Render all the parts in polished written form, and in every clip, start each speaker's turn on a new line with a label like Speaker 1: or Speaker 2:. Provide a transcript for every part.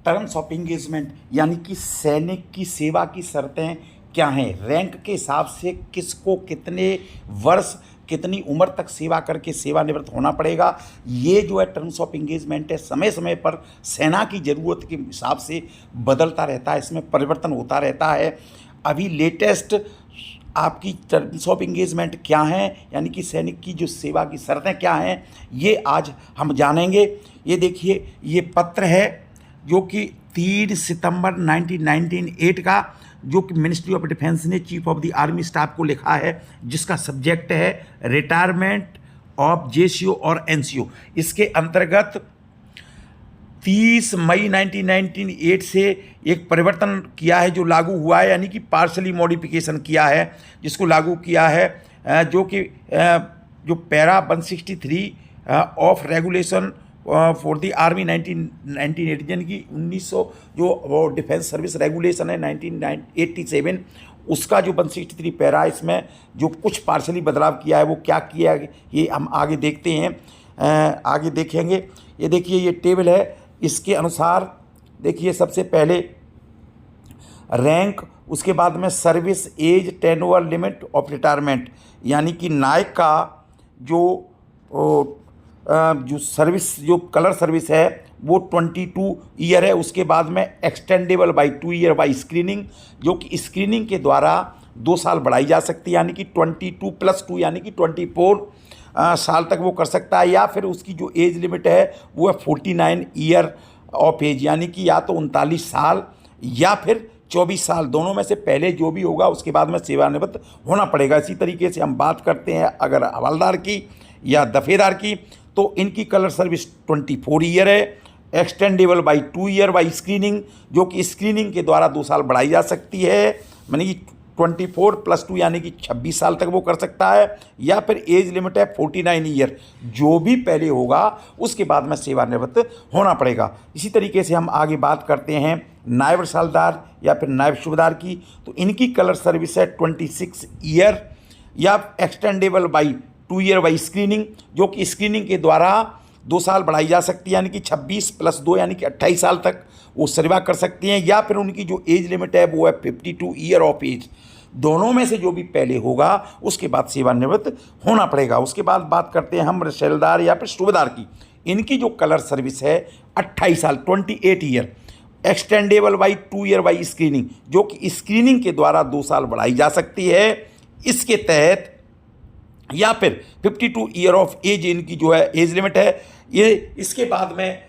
Speaker 1: Terms of engagement यानी कि सैनिक की सेवा की शर्तें क्या हैं। रैंक के हिसाब से किसको कितने वर्ष कितनी उम्र तक सेवा करके सेवानिवृत्त होना पड़ेगा, ये जो है टर्म्स ऑफ एंगेजमेंट है, समय समय पर सेना की ज़रूरत के हिसाब से बदलता रहता है, इसमें परिवर्तन होता रहता है। अभी लेटेस्ट आपकी टर्म्स ऑफ एंगेजमेंट क्या हैं, यानी कि सैनिक की जो सेवा की शर्तें क्या हैं, ये आज हम जानेंगे। ये देखिए, ये पत्र है जो कि 3 सितंबर 1998 का, जो कि मिनिस्ट्री ऑफ डिफेंस ने chief of the army staff को लिखा है, जिसका सब्जेक्ट है रिटायरमेंट ऑफ जेसीओ और एनसीओ। इसके अंतर्गत 30 मई 1998 से एक परिवर्तन किया है जो लागू हुआ है, यानी कि पार्शली मॉडिफिकेशन किया है, जिसको लागू किया है, जो कि जो para 163 of regulation for the army 1998, यानी कि 1900 जो डिफेंस सर्विस रेगुलेशन है 1987, उसका जो 163 पैरा, इसमें जो कुछ पार्शली बदलाव किया है वो क्या किया है ये हम आगे देखते हैं, आगे देखेंगे। ये देखिए, ये टेबल है, इसके अनुसार देखिए सबसे पहले रैंक, उसके बाद में service age, tenure, limit of retirement, यानी कि नायक का जो सर्विस, जो कलर सर्विस है वो 22 ईयर है। उसके बाद में extendable by 2 year by screening, जो कि स्क्रीनिंग के द्वारा 2 साल बढ़ाई जा सकती है, यानी कि 22 + 2 यानी कि 24 साल तक वो कर सकता है। या फिर उसकी जो एज लिमिट है वो है 49 ईयर ऑफ एज, यानी कि या तो 39 साल या फिर 24 साल, दोनों में से पहले जो भी होगा उसके बाद में सेवानिवृत्त होना पड़ेगा। इसी तरीके से हम बात करते हैं अगर हवलदार की या दफेदार की, तो इनकी कलर सर्विस 24 ईयर है, extendable by 2 year by screening, जो कि स्क्रीनिंग के द्वारा 2 साल बढ़ाई जा सकती है, यानी कि 24 + 2 यानी कि 26 साल तक वो कर सकता है। या फिर एज लिमिट है 49 ईयर, जो भी पहले होगा उसके बाद में सेवानिवृत्त होना पड़ेगा। इसी तरीके से हम आगे बात करते हैं नायब रसालदार या फिर नायब सूबेदार की, तो इनकी कलर सर्विस है 26 ईयर या extendable by 2 year by screening, जो कि स्क्रीनिंग के द्वारा 2 साल बढ़ाई जा सकती है, यानी कि 26 + 2 यानी कि 28 साल तक वो सेवा कर सकती हैं। या फिर उनकी जो एज लिमिट है वो है 52 ईयर ऑफ एज, दोनों में से जो भी पहले होगा उसके बाद सेवानिवृत्त होना पड़ेगा। उसके बाद बात करते हैं हम रसेलदार या फिर सूबेदार की, इनकी जो कलर सर्विस है 28 साल 28 year, extendable by 2 year by screening, जो कि स्क्रीनिंग के द्वारा 2 साल बढ़ाई जा सकती है इसके तहत। या फिर 52 ईयर ऑफ एज इनकी जो है एज लिमिट है। ये इसके बाद में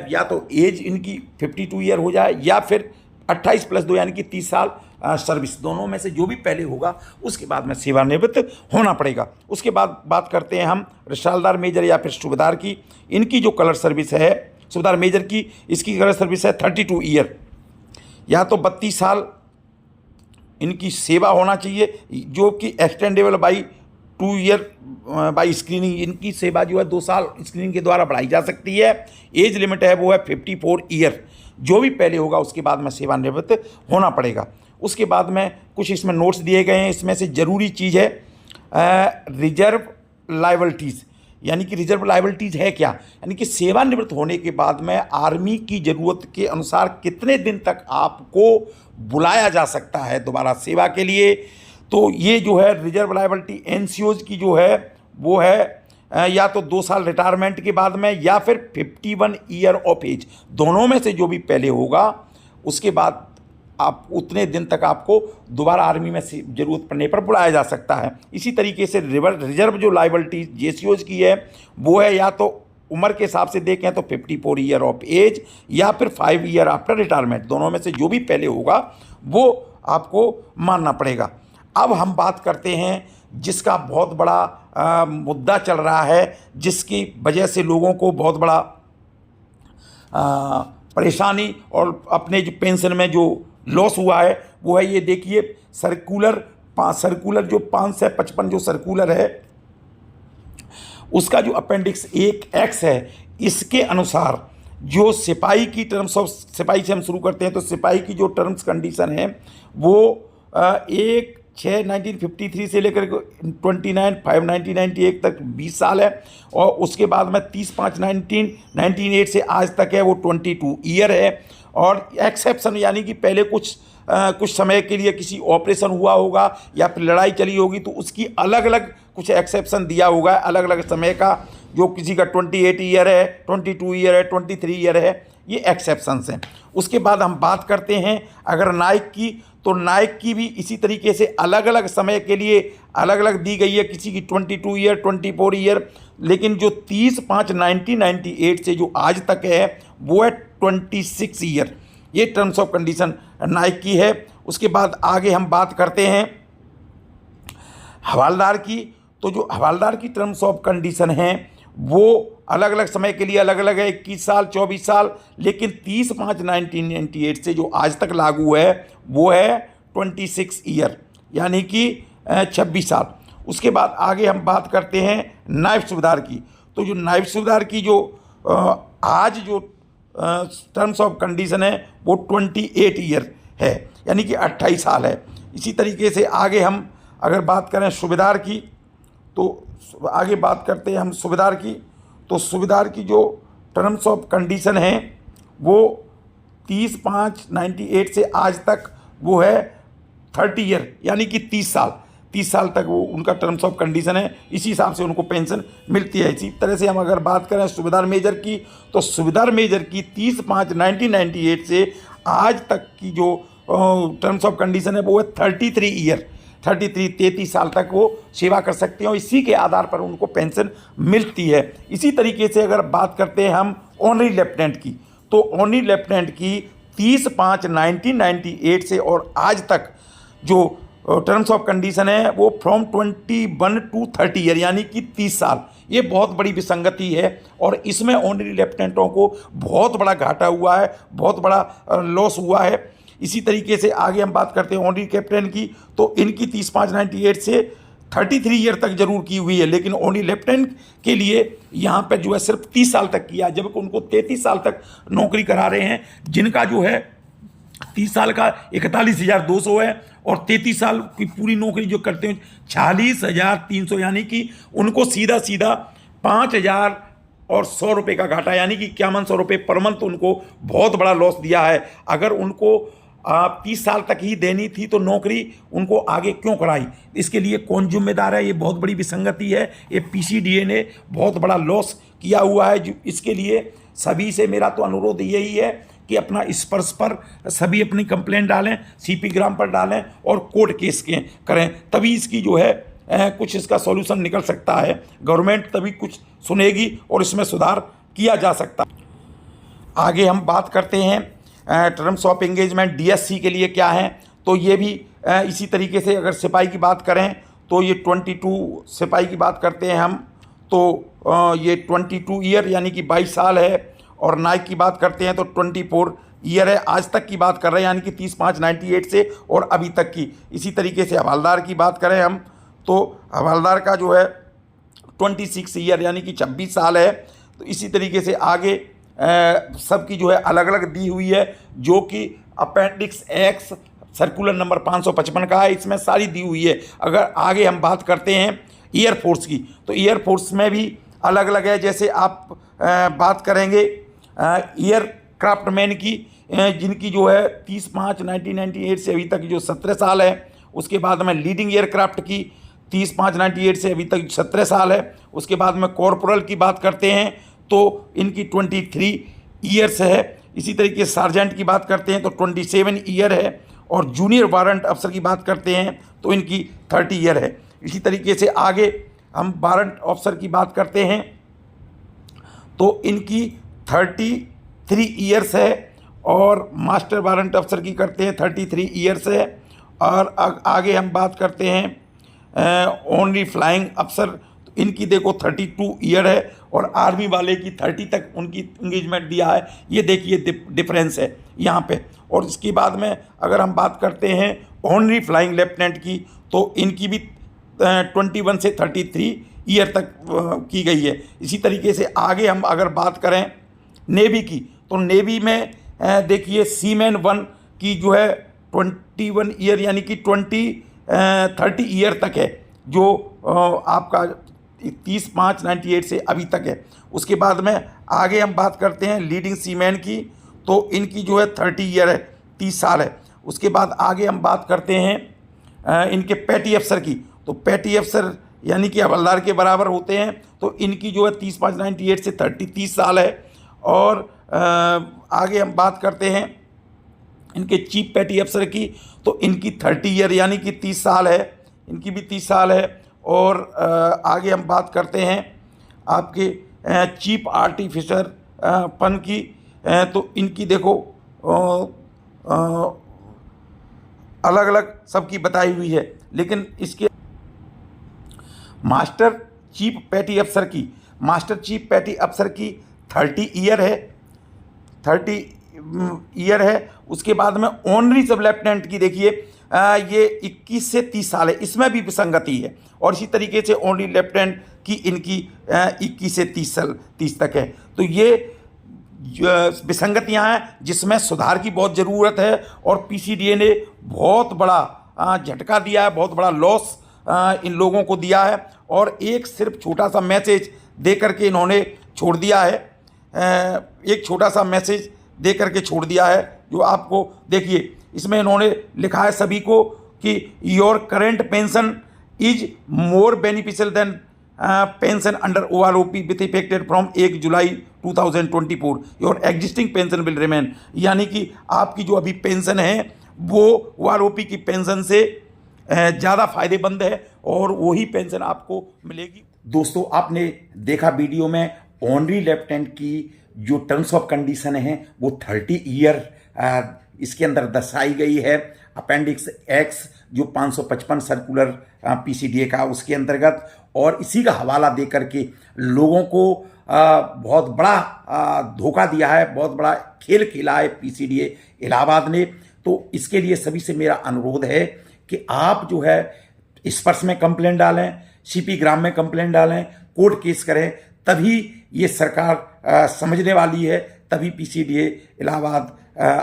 Speaker 1: या तो एज इनकी 52 ईयर हो जाए या फिर 28 + 2 यानी कि 30 साल सर्विस, दोनों में से जो भी पहले होगा उसके बाद में सेवानिवृत्त होना पड़ेगा। उसके बाद बात करते हैं हम रसालदार मेजर या फिर सूबेदार की, इनकी जो कलर सर्विस है सूबेदार मेजर की, इसकी कलर सर्विस है 32 ईयर, या तो 32 साल इनकी सेवा होना चाहिए, जो कि extendable by 2 year by screening, इनकी सेवा जो है 2 साल स्क्रीनिंग के द्वारा बढ़ाई जा सकती है। एज लिमिट है वो है 54 ईयर, जो भी पहले होगा उसके बाद में सेवानिवृत्त होना पड़ेगा। उसके बाद में कुछ इसमें नोट्स दिए गए हैं, इसमें से ज़रूरी चीज़ है रिजर्व लायबिलिटीज़, यानी कि रिजर्व लायबिलिटीज़ है क्या, यानी कि सेवानिवृत्त होने के बाद में आर्मी की ज़रूरत के अनुसार कितने दिन तक आपको बुलाया जा सकता है दोबारा सेवा के लिए। तो ये जो है रिजर्व लायबिलिटी एनसीओज की जो है वो है या तो 2 साल रिटायरमेंट के बाद में या फिर 51 ईयर ऑफ एज, दोनों में से जो भी पहले होगा उसके बाद आप उतने दिन तक आपको दोबारा आर्मी में ज़रूरत पड़ने पर बुलाया जा सकता है। इसी तरीके से रिजर्व जो लायबिलिटी जेसीओज की है वो है या तो उम्र के हिसाब से देखें तो 54 ईयर ऑफ एज या फिर 5 ईयर आफ्टर रिटायरमेंट, दोनों में से जो भी पहले होगा वो आपको मानना पड़ेगा। अब हम बात करते हैं जिसका बहुत बड़ा मुद्दा चल रहा है, जिसकी वजह से लोगों को बहुत बड़ा परेशानी और अपने जो पेंशन में जो लॉस हुआ है वो है, ये देखिए सर्कुलर जो 555 जो सर्कुलर है उसका जो अपेंडिक्स 1X है, इसके अनुसार जो सिपाही की टर्म्स ऑफ, सिपाही से हम शुरू करते हैं तो सिपाही की जो टर्म्स कंडीशन है वो 1/6/1953 से लेकर 29/5/1998 तक 20 साल है, और उसके बाद में 30/5/1998 से आज तक है वो 22 ईयर है। और एक्सेप्शन यानी कि पहले कुछ समय के लिए किसी ऑपरेशन हुआ होगा या फिर लड़ाई चली होगी तो उसकी अलग अलग कुछ एक्सेप्शन दिया होगा अलग अलग समय का, जो किसी का 28 ईयर है, 22 ईयर है, 23 ईयर है, ये एक्सेप्शंस हैं। उसके बाद हम बात करते हैं अगर नाइक की, तो नाइक की भी इसी तरीके से अलग अलग समय के लिए अलग अलग दी गई है, किसी की 22 ईयर, 24 ईयर, लेकिन जो 30/5/1998 से जो आज तक है वो है 26 ईयर। ये टर्म्स ऑफ कंडीशन नाइक की है। उसके बाद आगे हम बात करते हैं हवालदार की, तो जो हवालदार की टर्म्स ऑफ कंडीशन हैं वो अलग अलग समय के लिए अलग अलग है, 21 साल, 24 साल, लेकिन 30/5/1998 से जो आज तक लागू है वो है 26 ईयर यानी कि 26 साल। उसके बाद आगे हम बात करते हैं नायब सूबेदार की, तो जो नायब सूबेदार की जो आज जो टर्म्स ऑफ कंडीशन है वो 28 ईयर है यानी कि 28 साल है। इसी तरीके से आगे हम अगर बात करें सूबेदार की, तो आगे बात करते हैं हम सूबेदार की, तो सूबेदार की जो टर्म्स ऑफ कंडीशन है वो 30/5/98 से आज तक वो है 30 ईयर यानी कि 30 साल तक वो उनका टर्म्स ऑफ कंडीशन है। इसी हिसाब से उनको पेंशन मिलती है। इसी तरह से हम अगर बात करें सूबेदार मेजर की, तो सूबेदार मेजर की 30/5/1998 से आज तक की जो टर्म्स ऑफ कंडीशन है वो है 33 ईयर, 33 साल तक वो सेवा कर सकते हैं और इसी के आधार पर उनको पेंशन मिलती है। इसी तरीके से अगर बात करते हैं हम ऑनरी लेफ्टिनेंट की, तो ऑनरी लेफ्टिनेंट की 30/5/1998 से और आज तक जो टर्म्स ऑफ कंडीशन है वो फ्रॉम 21 to 30 ईयर यानी कि 30 साल। ये बहुत बड़ी विसंगति है और इसमें ऑनरी लेफ्टिनेंटों को बहुत बड़ा घाटा हुआ है, बहुत बड़ा लॉस हुआ है। इसी तरीके से आगे हम बात करते हैं ऑनरी कैप्टन की, तो इनकी 30/5/98 से 33 ईयर तक जरूर की हुई है, लेकिन ऑनरी लेफ्टिनेंट के लिए यहाँ पर जो है सिर्फ 30 साल तक किया, जबकि उनको 33 साल तक नौकरी करा रहे हैं, जिनका जो है 30 साल का 41,200 है और 33 साल की पूरी नौकरी जो करते हैं 46,300, यानी कि उनको सीधा 5,100 रुपये का घाटा यानी कि 5100 रुपये पर मंथ उनको बहुत बड़ा लॉस दिया है। अगर उनको 30 साल तक ही देनी थी तो नौकरी उनको आगे क्यों कराई? इसके लिए कौन जिम्मेदार है? ये बहुत बड़ी विसंगति है। ये PCDA ने बहुत बड़ा लॉस किया हुआ है। इसके लिए सभी से मेरा तो अनुरोध यही है कि अपना स्पर्श पर सभी अपनी कंप्लेंट डालें, CP ग्राम पर डालें और कोर्ट केस करें, तभी इसकी जो है कुछ इसका सॉल्यूशन निकल सकता है। गवर्नमेंट तभी कुछ सुनेगी और इसमें सुधार किया जा सकता है। आगे हम बात करते हैं टर्म्स ऑफ एंगेजमेंट DSC के लिए क्या है, तो ये भी इसी तरीके से अगर सिपाही की बात करें तो ये 22 सिपाही की बात करते हैं हम, तो ये 22 ईयर यानी कि 22 साल है। और नाइक की बात करते हैं तो 24 ईयर है, आज तक की बात कर रहे हैं यानी कि 30/5/98 से और अभी तक की। इसी तरीके से हवालदार की बात करें हम, तो हवालदार का जो है 26 ईयर यानी कि 26 साल है। तो इसी तरीके से आगे सबकी जो है अलग अलग दी हुई है, जो कि अपेंडिक्स X सर्कुलर नंबर 555 का है, इसमें सारी दी हुई है। अगर आगे हम बात करते हैं एयरफोर्स की, तो एयरफोर्स में भी अलग अलग है। जैसे आप बात करेंगे एयरक्राफ्टमैन की, जिनकी जो है 30/5/1998 से अभी तक जो 17 साल है। उसके बाद में लीडिंग एयरक्राफ्ट की 30/5/98 से अभी तक 17 साल है। उसके बाद में कॉर्पोरल की बात करते हैं तो इनकी 23 ईयर्स है। इसी तरीके से सार्जेंट की बात करते हैं तो 27 ईयर है और जूनियर वारंट अफसर की बात करते हैं तो इनकी 30 ईयर है। इसी तरीके से आगे हम वारंट अफसर की बात करते हैं तो इनकी 33 ईयर्स है और मास्टर वारंट अफसर की करते हैं 33 ईयर्स है। और आगे हम बात करते हैं ओनली फ्लाइंग अफसर, तो इनकी देखो 32 ईयर है और आर्मी वाले की 30 तक उनकी इंगेजमेंट दिया है। ये देखिए डिफरेंस है यहाँ पे। और इसके बाद में अगर हम बात करते हैं ओनली फ्लाइंग लेफ्टिनेंट की, तो इनकी भी 21 से 33 ईयर तक की गई है। इसी तरीके से आगे हम अगर बात करें नेवी की, तो नेवी में देखिए सीमैन 1 की जो है 21 ईयर यानी कि 30 ईयर तक है, जो आपका 30/5/98 से अभी तक है। उसके बाद में आगे हम बात करते हैं लीडिंग सीमैन की, तो इनकी जो है 30 ईयर है, 30 साल है। उसके बाद आगे हम बात करते हैं इनके पैटी अफसर की। तो पैटी अफसर यानी कि हवलदार के बराबर होते हैं, तो इनकी जो है 30/5/98 से 30 साल है। और आगे हम बात करते हैं इनके चीफ पैटी अफसर की, तो इनकी 30 ईयर यानी कि 30 साल है, इनकी भी 30 साल है। और आगे हम बात करते हैं आपके चीफ आर्टिफिशर पन की, तो इनकी देखो अलग अलग सबकी बताई हुई है, लेकिन इसके मास्टर चीफ पैटी अफसर की 30 ईयर है, 30 ईयर है। उसके बाद में ऑनरी सब लेफ्टिनेंट की देखिए ये 21 से 30 साल है, इसमें भी विसंगति है। और इसी तरीके से ऑनरी लेफ्टिनेंट की इनकी 21 से 30 तक है। तो ये विसंगतियां हैं जिसमें सुधार की बहुत ज़रूरत है। और पीसीडीए ने बहुत बड़ा झटका दिया है, बहुत बड़ा लॉस इन लोगों को दिया है। और एक सिर्फ छोटा सा मैसेज दे करके इन्होंने छोड़ दिया है, एक छोटा सा मैसेज दे करके छोड़ दिया है, जो आपको देखिए इसमें इन्होंने लिखा है सभी को कि your current pension is more beneficial than pension under OROP with effected from 1 July 2024। Your existing pension will remain, यानी कि आपकी जो अभी पेंशन है वो OROP की पेंशन से ज़्यादा फायदेमंद है और वही पेंशन आपको मिलेगी। दोस्तों, आपने देखा वीडियो में ऑनरी लेफ्टिनेंट की जो टर्म्स ऑफ कंडीशन है वो 30 ईयर इसके अंदर दर्शाई गई है। अपेंडिक्स एक्स जो 555 सर्कुलर पीसीडीए का उसके अंतर्गत, और इसी का हवाला दे करके लोगों को बहुत बड़ा धोखा दिया है, बहुत बड़ा खेल खेला है पीसीडीए इलाहाबाद ने। तो इसके लिए सभी से मेरा अनुरोध है कि आप जो है स्पर्श में कंप्लेंट डालें, सीपी ग्राम में कंप्लेंट डालें, कोर्ट केस करें, तभी ये सरकार समझने वाली है, तभी पीसीडीए इलाहाबाद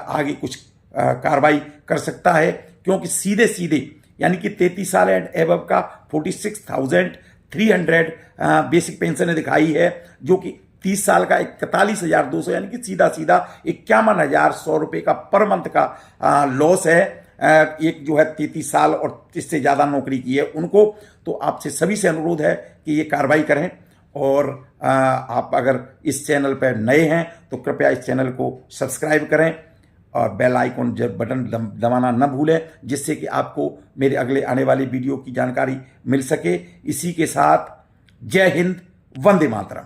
Speaker 1: आगे कुछ कार्रवाई कर सकता है। क्योंकि सीधे सीधे यानी कि 33 साल एंड एबव का 46,300 बेसिक पेंशन दिखाई है, जो कि 30 साल का 41,200 यानी कि सीधा सीधा 51,100 रुपये का पर मंथ का लॉस है। एक जो है 33 साल और इससे ज़्यादा नौकरी की है उनको। तो आपसे सभी से अनुरोध है कि ये कार्रवाई करें। और आप अगर इस चैनल पर नए हैं तो कृपया इस चैनल को सब्सक्राइब करें और बेल आइकॉन बटन दबाना न भूलें, जिससे कि आपको मेरे अगले आने वाली वीडियो की जानकारी मिल सके। इसी के साथ जय हिंद, वंदे मातरम।